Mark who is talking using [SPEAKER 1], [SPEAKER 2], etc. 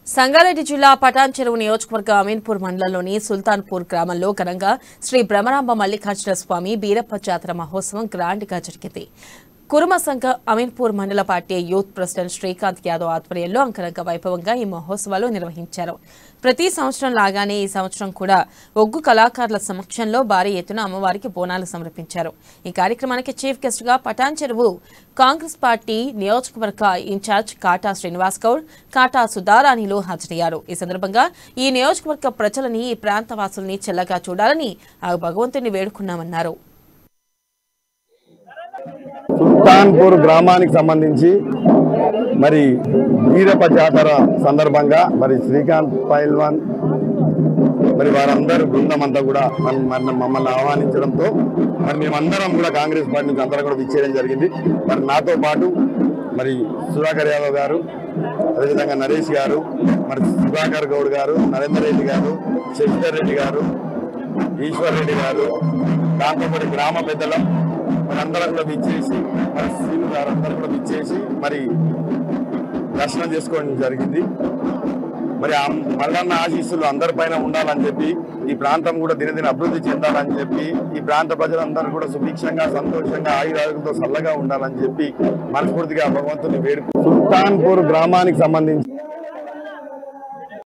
[SPEAKER 1] సంగారెడ్డి జిల్లా పటాన్ చెరువు నియోజకవర్గ అమీన్పూర్ మండలంలోని సుల్తాన్పూర్ గ్రామంలో ఘనంగా శ్రీ భ్రమరాంబ మల్లికార్జున స్వామి బీరప్ప జాతర మహోత్సవం గ్రాండ్గా జరిగింది. కురుమ సంఘ అమీన్పూర్ మండల party youth president Srikanth Yadav ఆధ్వర్యంలో అంగరంగ వైభవంగా ఈ మహోత్సవాలు నిర్వహించారు. ప్రతి సంవత్సరం లాగానే ఈ సంవత్సరం కూడా ఒగ్గు కళాకారుల సమక్షంలో భారీ ఎత్తున అమ్మవారికి బోనాలు సమర్పించారు. ఈ కార్యక్రమానికి చీఫ్ గెస్ట్ గా పటాన్ చెరువు కాంగ్రెస్ పార్టీ నియోజకవర్గ ఇన్ఛార్జ్ కాటా శ్రీనివాస్ గౌడ్, కాటా సుధారాణిలు హాజరయ్యారు. ఈ సందర్భంగా ఈ నియోజకవర్గ ప్రజలని, ఈ ప్రాంత వాసుల్ని చల్లగా చూడాలని ఆ భగవంతుని వేడుకున్నామన్నారు.
[SPEAKER 2] సుల్తాన్పూర్ గ్రామానికి సంబంధించి మరి బీరప్ప జాతర సందర్భంగా మరి శ్రీకాంత్ పైల్వాన్ మరి వారందరూ బృందం అంతా కూడా మమ్మల్ని ఆహ్వానించడంతో మరి మేమందరం కూడా కాంగ్రెస్ పార్టీ నుంచి అందరం కూడా విచ్చేయడం జరిగింది. మరి నాతో పాటు మరి సుధాకర్ యాదవ్ గారు, అదేవిధంగా నరేష్ గారు, మరి సుధాకర్ గౌడ్ గారు, నరేందర్ రెడ్డి గారు, శశిధర్ రెడ్డి గారు, ఈశ్వర్ రెడ్డి గారు, దాంతోపాటు గ్రామ పెద్దలం అందరం కూడా విచ్చేసి మరి శ్రీను గారు అందరూ కూడా విచ్చేసి మరి దర్శనం చేసుకోవడం జరిగింది. మరి మల్లన్న ఆశీస్సులు అందరిపైన ఉండాలని చెప్పి, ఈ ప్రాంతం కూడా దినదిన అభివృద్ధి చెందాలని చెప్పి, ఈ ప్రాంత ప్రజలందరూ కూడా సుభిక్షంగా, సంతోషంగా, ఆయురారోగ్యంతో చల్లగా ఉండాలని చెప్పి మనస్ఫూర్తిగా భగవంతుని వేడుకు సుల్తాన్పూర్ గ్రామానికి సంబంధించి